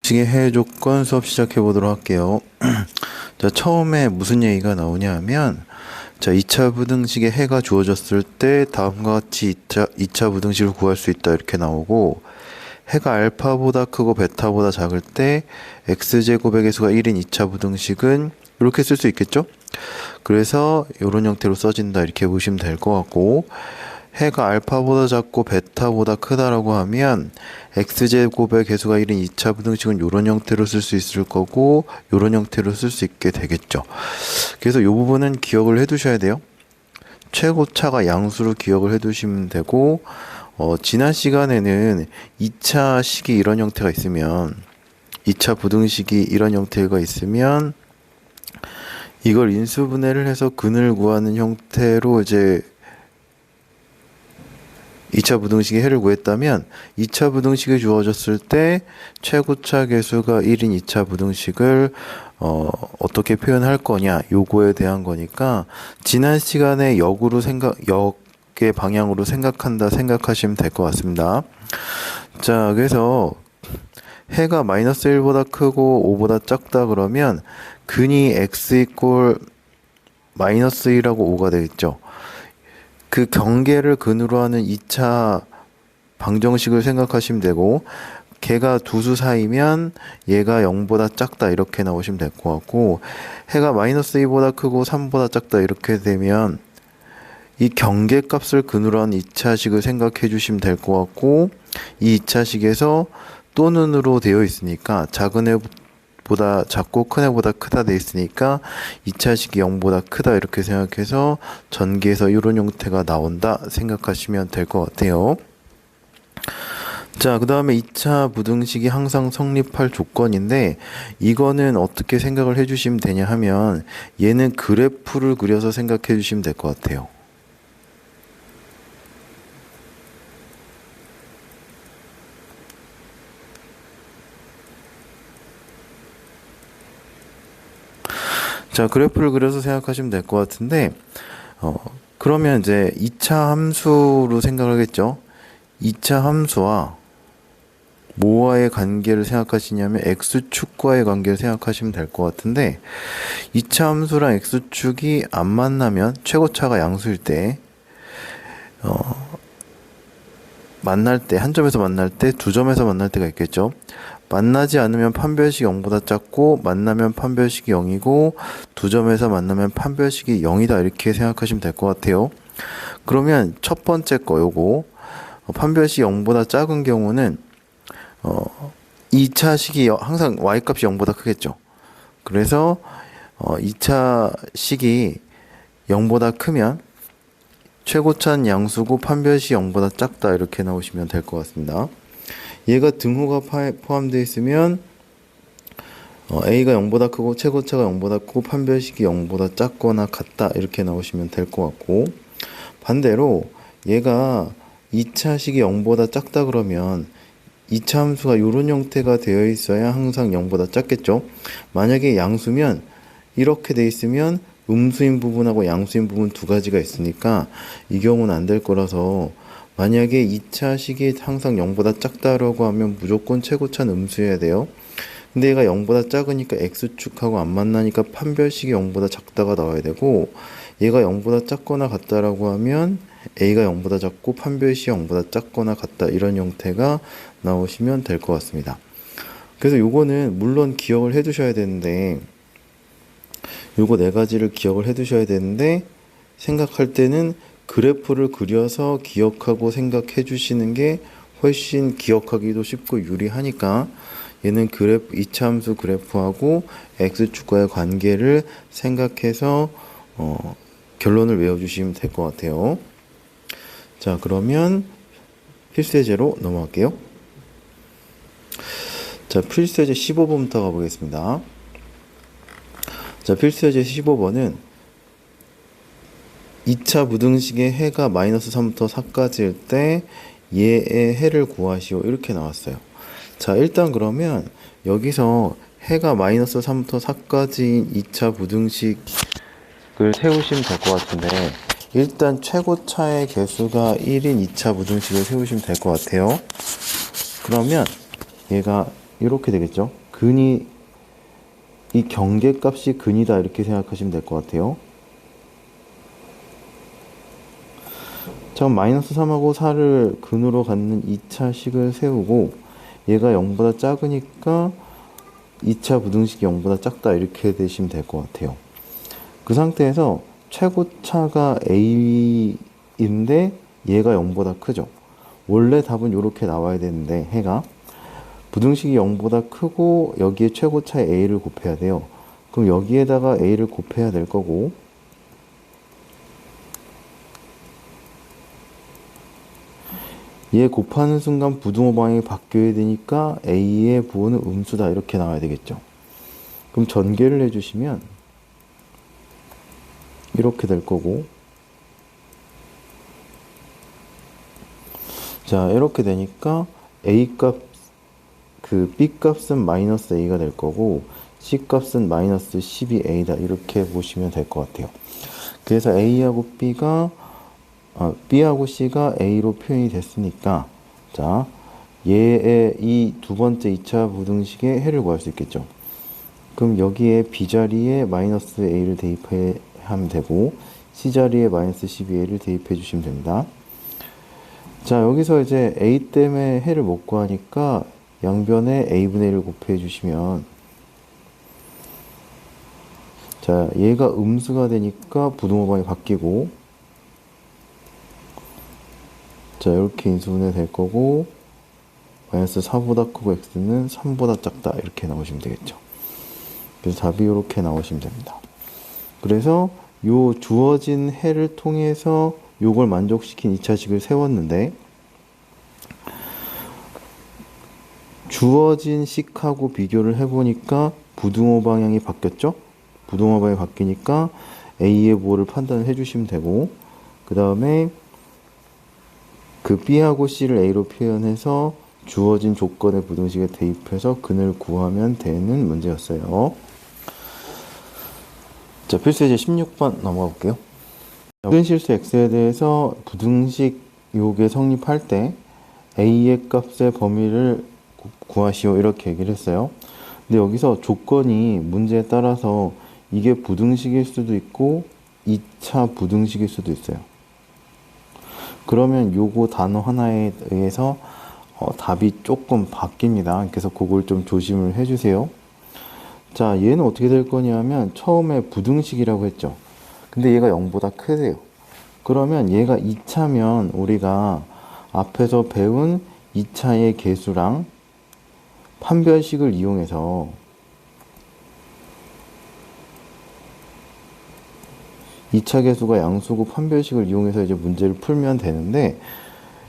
식의 해 조건 수업 시작해 보도록 할게요. 자, 처음에 무슨 얘기가 나오냐 하면, 자, 2차 부등식의 해가 주어졌을 때 다음과 같이 2차 부등식을 구할 수 있다 이렇게 나오고, 해가 알파보다 크고 베타보다 작을 때 x제곱의 개수가 1인 2차 부등식은 이렇게 쓸 수 있겠죠? 그래서 이런 형태로 써진다 이렇게 보시면 될 것 같고, 해가 알파보다 작고 베타보다 크다라고 하면 x제곱의 개수가 1인 2차 부등식은 이런 형태로 쓸 수 있을 거고 이런 형태로 쓸 수 있게 되겠죠. 그래서 이 부분은 기억을 해 두셔야 돼요. 최고차가 양수로 기억을 해 두시면 되고, 지난 시간에는 2차 식이 이런 형태가 있으면 2차 부등식이 이런 형태가 있으면 이걸 인수분해를 해서 근을 구하는 형태로 이제 2차 부등식의 해를 구했다면 2차 부등식이 주어졌을 때 최고차 개수가 1인 2차 부등식을 어떻게 표현할 거냐 요거에 대한 거니까 지난 시간에 역의 방향으로 생각한다 생각하시면 될 것 같습니다. 자, 그래서 해가 마이너스 1보다 크고 5보다 작다 그러면 근이 x 이꼴 마이너스 1하고 5가 되겠죠. 그 경계를 근으로 하는 2차 방정식을 생각하시면 되고, 걔가 두 수 사이면 얘가 0보다 작다 이렇게 나오시면 될 것 같고, 해가 마이너스 2보다 크고 3보다 작다 이렇게 되면 이 경계값을 근으로 한 2차식을 생각해 주시면 될 것 같고, 이 2차식에서 또는으로 되어 있으니까 작은 애보다 작고 큰 애보다 크다 돼 있으니까 2차식이 0보다 크다 이렇게 생각해서 전개에서 이런 형태가 나온다 생각하시면 될 것 같아요. 자, 그 다음에 2차 부등식이 항상 성립할 조건인데 이거는 어떻게 생각을 해주시면 되냐 하면 얘는 그래프를 그려서 생각해 주시면 될 것 같아요. 자, 그래프를 그려서 생각하시면 될 것 같은데, 그러면 이제 2차 함수로 생각하겠죠? 2차 함수와 뭐와의 관계를 생각하시냐면 x축과의 관계를 생각하시면 될 것 같은데, 2차 함수랑 x축이 안 만나면 최고차가 양수일 때, 만날 때, 한 점에서 만날 때, 두 점에서 만날 때가 있겠죠. 만나지 않으면 판별식이 0보다 작고 만나면 판별식이 0이고 두 점에서 만나면 판별식이 0이다 이렇게 생각하시면 될 것 같아요. 그러면 첫 번째 거 요거 판별식이 0보다 작은 경우는 2차 식이 항상 y값이 0보다 크겠죠. 그래서 2차 식이 0보다 크면 최고차는 양수고 판별식이 0보다 작다 이렇게 나오시면 될 것 같습니다. 얘가 등호가 포함되어 있으면 a가 0보다 크고 최고차가 0보다 크고 판별식이 0보다 작거나 같다 이렇게 나오시면 될 것 같고, 반대로 얘가 2차식이 0보다 작다 그러면 2차 함수가 이런 형태가 되어 있어야 항상 0보다 작겠죠. 만약에 양수면 이렇게 되어 있으면 음수인 부분하고 양수인 부분 두 가지가 있으니까 이 경우는 안 될 거라서, 만약에 2차식이 항상 0보다 작다라고 하면 무조건 최고차는 음수여야 돼요. 근데 얘가 0보다 작으니까 x축하고 안 만나니까 판별식이 0보다 작다가 나와야 되고, 얘가 0보다 작거나 같다라고 하면 a가 0보다 작고 판별식이 0보다 작거나 같다 이런 형태가 나오시면 될 것 같습니다. 그래서 요거는 물론 기억을 해 두셔야 되는데, 요거 네 가지를 기억을 해 두셔야 되는데, 생각할 때는 그래프를 그려서 기억하고 생각해 주시는 게 훨씬 기억하기도 쉽고 유리하니까 얘는 그래프 2차 함수 그래프하고 x축과의 관계를 생각해서 결론을 외워주시면 될 것 같아요. 자, 그러면 필수예제로 넘어갈게요. 자, 필수예제 15번부터 가보겠습니다. 자, 필수예제 15번은 2차 부등식의 해가 마이너스 3부터 4까지일 때 얘의 해를 구하시오 이렇게 나왔어요. 자, 일단 그러면 여기서 해가 마이너스 3부터 4까지인 2차 부등식을 세우시면 될 것 같은데, 일단 최고차의 개수가 1인 2차 부등식을 세우시면 될 것 같아요. 그러면 얘가 이렇게 되겠죠. 근이 이 경계값이 근이다 이렇게 생각하시면 될 것 같아요. 자, 마이너스 3하고 4를 근으로 갖는 2차 식을 세우고 얘가 0보다 작으니까 2차 부등식이 0보다 작다 이렇게 되시면 될 것 같아요. 그 상태에서 최고차가 a인데 얘가 0보다 크죠. 원래 답은 이렇게 나와야 되는데 해가 부등식이 0보다 크고 여기에 최고차에 a를 곱해야 돼요. 그럼 여기에다가 a를 곱해야 될 거고 얘 곱하는 순간 부등호 방향이 바뀌어야 되니까 a의 부호는 음수다 이렇게 나와야 되겠죠. 그럼 전개를 해주시면 이렇게 될 거고 자 이렇게 되니까 a값 그 b값은 마이너스 a가 될 거고 c값은 마이너스 12a다 이렇게 보시면 될 것 같아요. 그래서 a하고 b하고 c가 a로 표현이 됐으니까 자 얘의 이 두 번째 2차 부등식의 해를 구할 수 있겠죠. 그럼 여기에 b 자리에 마이너스 a를 대입하면 되고 c 자리에 마이너스 12a를 대입해 주시면 됩니다. 자 여기서 이제 a 때문에 해를 못 구하니까 양변에 a분의 1을 곱해 주시면 자 얘가 음수가 되니까 부등호 방이 바뀌고 자 이렇게 인수분해 될 거고 마이너스 4보다 크고 x는 3보다 작다 이렇게 나오시면 되겠죠. 그래서 답이 이렇게 나오시면 됩니다. 그래서 요 주어진 해를 통해서 요걸 만족시킨 2차식을 세웠는데 주어진 식하고 비교를 해보니까 부등호 방향이 바뀌었죠? 부등호 방향이 바뀌니까 A의 부호를 판단을 해주시면 되고 그 다음에 그 B하고 C를 A로 표현해서 주어진 조건의 부등식에 대입해서 근을 구하면 되는 문제였어요. 자, 필수예제 16번 넘어가 볼게요. 모든 실수 x에 대해서 부등식 요게 성립할 때 a의 값의 범위를 구하시오 이렇게 얘기를 했어요. 근데 여기서 조건이 문제에 따라서 이게 부등식일 수도 있고 2차 부등식일 수도 있어요. 그러면 요거 단어 하나에 의해서 답이 조금 바뀝니다. 그래서 그걸 좀 조심을 해주세요. 자, 얘는 어떻게 될 거냐면 처음에 부등식이라고 했죠. 근데 얘가 0보다 크대요. 그러면 얘가 2차면 우리가 앞에서 배운 2차의 개수랑 판별식을 이용해서 2차 개수가 양수고 판별식을 이용해서 이제 문제를 풀면 되는데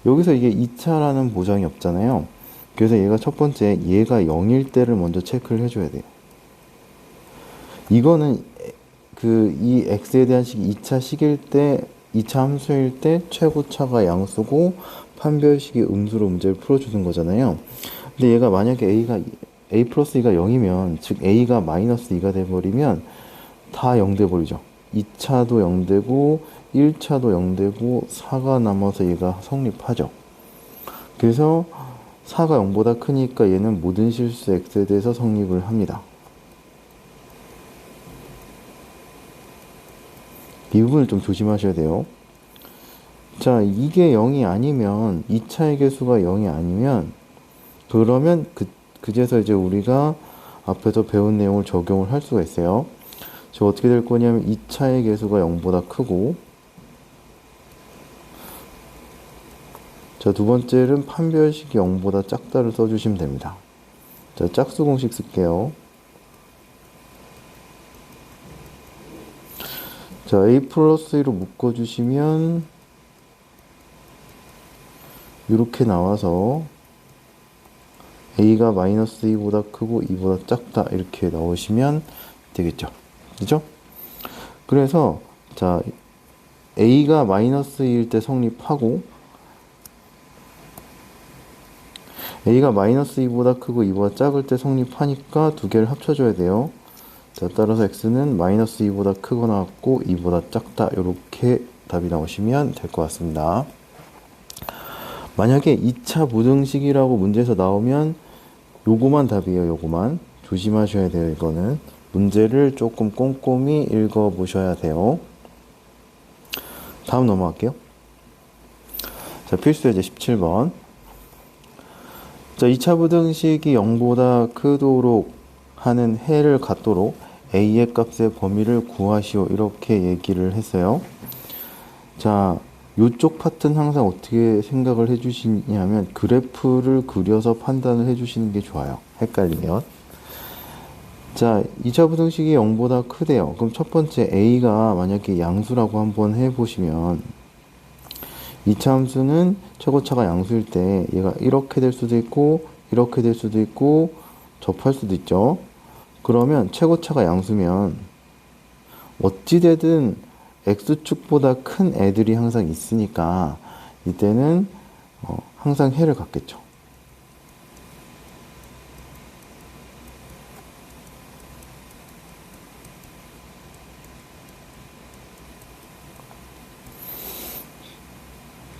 여기서 이게 2차라는 보장이 없잖아요. 그래서 얘가 첫 번째 얘가 0일 때를 먼저 체크를 해줘야 돼요. 이거는 이 x에 대한 식이 2차 식일 때 2차 함수일 때 최고차가 양수고 판별식이 음수로 문제를 풀어주는 거잖아요. 근데 얘가 만약에 a 플러스 2가 0이면 즉 a가 마이너스 2가 돼버리면 다 0 돼버리죠. 2차도 0 되고 1차도 0 되고 4가 남아서 얘가 성립하죠. 그래서 4가 0보다 크니까 얘는 모든 실수 x에 대해서 성립을 합니다. 이 부분을 좀 조심하셔야 돼요. 자, 이게 0이 아니면 2차의 개수가 0이 아니면 그러면 그제서 이제 우리가 앞에서 배운 내용을 적용을 할 수가 있어요. 저 어떻게 될 거냐면 2차의 개수가 0보다 크고 자, 두 번째는 판별식이 0보다 작다를 써주시면 됩니다. 자, 짝수 공식 쓸게요. 자, a 플러스 2로 묶어주시면 이렇게 나와서 a가 마이너스 2보다 크고 2보다 작다 이렇게 나오시면 되겠죠. 그죠? 그래서 자 a가 마이너스 2일 때 성립하고 a가 마이너스 2보다 크고 2보다 작을 때 성립하니까 두 개를 합쳐줘야 돼요. 자, 따라서 x는 마이너스 2보다 크거나 같고 2보다 작다 이렇게 답이 나오시면 될 것 같습니다. 만약에 2차 부등식이라고 문제에서 나오면 요거만 답이에요. 요거만. 조심하셔야 돼요. 이거는. 문제를 조금 꼼꼼히 읽어보셔야 돼요. 다음 넘어갈게요. 자, 필수 예제 17번. 자, 2차 부등식이 0보다 크도록 하는 해를 갖도록 a의 값의 범위를 구하시오. 이렇게 얘기를 했어요. 자, 요쪽 파트는 항상 어떻게 생각을 해주시냐면 그래프를 그려서 판단을 해주시는 게 좋아요. 헷갈리면. 자, 2차 부등식이 0보다 크대요. 그럼 첫 번째 a가 만약에 양수라고 한번 해보시면 2차 함수는 최고차가 양수일 때 얘가 이렇게 될 수도 있고 이렇게 될 수도 있고 접할 수도 있죠. 그러면 최고차가 양수면 어찌되든 x축보다 큰 애들이 항상 있으니까 이때는 항상 해를 갖겠죠.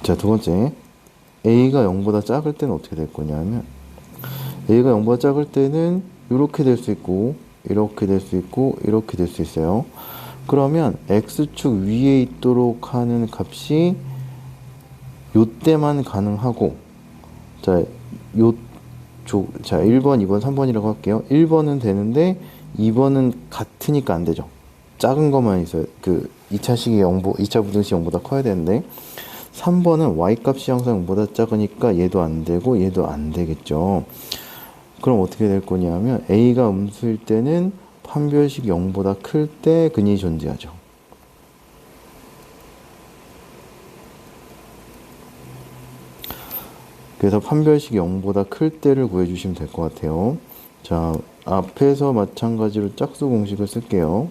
자, 두 번째. a가 0보다 작을 때는 어떻게 될 거냐면 a가 0보다 작을 때는 이렇게 될 수 있고 이렇게 될 수 있고 이렇게 될 수 있어요. 그러면 x축 위에 있도록 하는 값이 요때만 가능하고 자, 자 1번, 2번, 3번이라고 할게요. 1번은 되는데 2번은 같으니까 안 되죠. 작은 것만 있어요. 그 2차 부등식 0보다 커야 되는데 3번은 y값이 항상 0보다 작으니까 얘도 안 되고 얘도 안 되겠죠. 그럼 어떻게 될 거냐면 a가 음수일 때는 판별식이 0보다 클 때 근이 존재하죠. 그래서 판별식이 0보다 클 때를 구해주시면 될 것 같아요. 자, 앞에서 마찬가지로 짝수 공식을 쓸게요.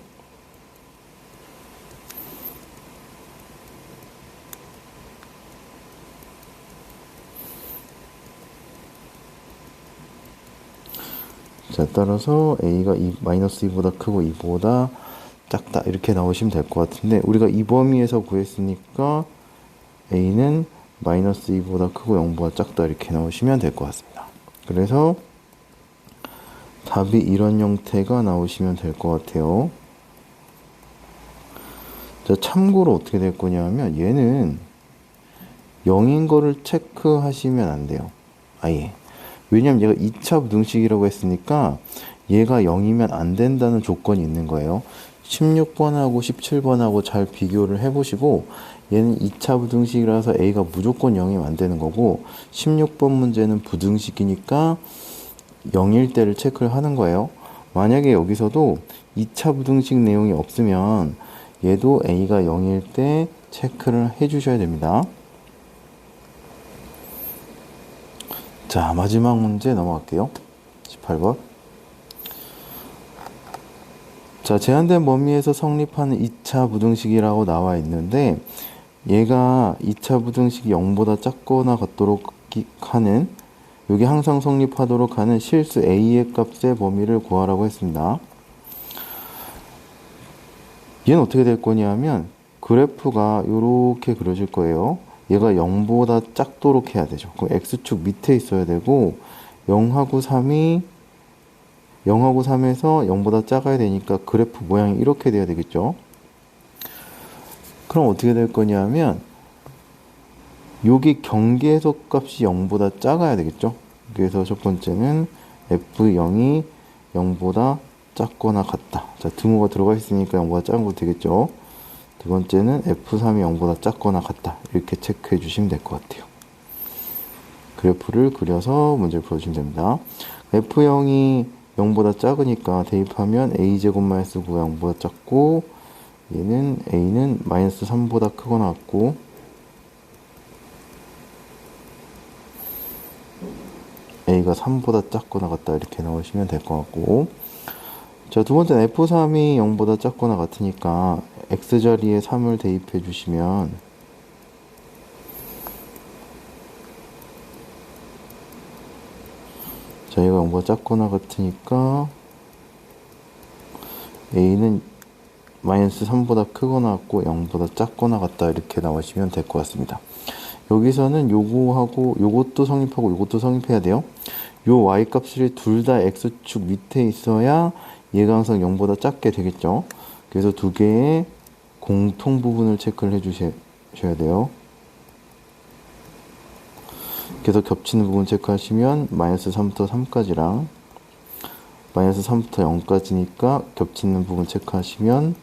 자, 따라서 a가 마이너스 2보다 크고 2보다 작다 이렇게 나오시면 될 것 같은데 우리가 이 범위에서 구했으니까 a는 마이너스 2보다 크고 0보다 작다 이렇게 나오시면 될 것 같습니다. 그래서 답이 이런 형태가 나오시면 될 것 같아요. 자, 참고로 어떻게 될 거냐면 얘는 0인 거를 체크하시면 안 돼요. 아예. 왜냐면 얘가 2차 부등식이라고 했으니까 얘가 0이면 안 된다는 조건이 있는 거예요. 16번하고 17번하고 잘 비교를 해보시고 얘는 2차 부등식이라서 a가 무조건 0이면 안 되는 거고 16번 문제는 부등식이니까 0일 때를 체크를 하는 거예요. 만약에 여기서도 2차 부등식 내용이 없으면 얘도 a가 0일 때 체크를 해주셔야 됩니다. 자, 마지막 문제 넘어갈게요. 18번. 자, 제한된 범위에서 성립하는 2차 부등식이라고 나와 있는데 얘가 2차 부등식이 0보다 작거나 같도록 하는 여기 항상 성립하도록 하는 실수 a의 값의 범위를 구하라고 했습니다. 얘는 어떻게 될 거냐면 그래프가 이렇게 그려질 거예요. 얘가 0보다 작도록 해야 되죠. 그럼 x축 밑에 있어야 되고 0하고 3에서 0보다 작아야 되니까 그래프 모양이 이렇게 돼야 되겠죠. 그럼 어떻게 될 거냐면 여기 경계해석 값이 0보다 작아야 되겠죠. 그래서 첫 번째는 f0이 0보다 작거나 같다. 자, 등호가 들어가 있으니까 0보다 작은 거 되겠죠. 두 번째는 f3이 0보다 작거나 같다. 이렇게 체크해 주시면 될 것 같아요. 그래프를 그려서 문제를 풀어주시면 됩니다. f0이 0보다 작으니까 대입하면 a제곱 마이너스 9가 0보다 작고 a는 마이너스 3보다 크거나 같고 a가 3보다 작거나 같다 이렇게 나오시면 될 것 같고 자, 두 번째는 f3이 0보다 작거나 같으니까 x자리에 3을 대입해 주시면 자, 얘가 0보다 작거나 같으니까 a는 마이너스 3보다 크거나 같고 0보다 작거나 같다 이렇게 나오시면 될 것 같습니다. 여기서는 요거하고 요것도 성립하고 요것도 성립해야 돼요. 요 y값이 둘 다 x축 밑에 있어야 얘가 항상 0보다 작게 되겠죠. 그래서 두 개의 공통 부분을 체크를 해주셔야 돼요. 그래서 겹치는 부분 체크하시면 마이너스 3부터 3까지랑 마이너스 3부터 0까지니까 겹치는 부분 체크하시면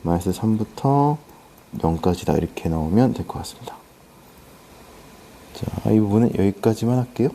마이너스 3부터 0까지다 이렇게 나오면 될 것 같습니다. 자, 이 부분은 여기까지만 할게요.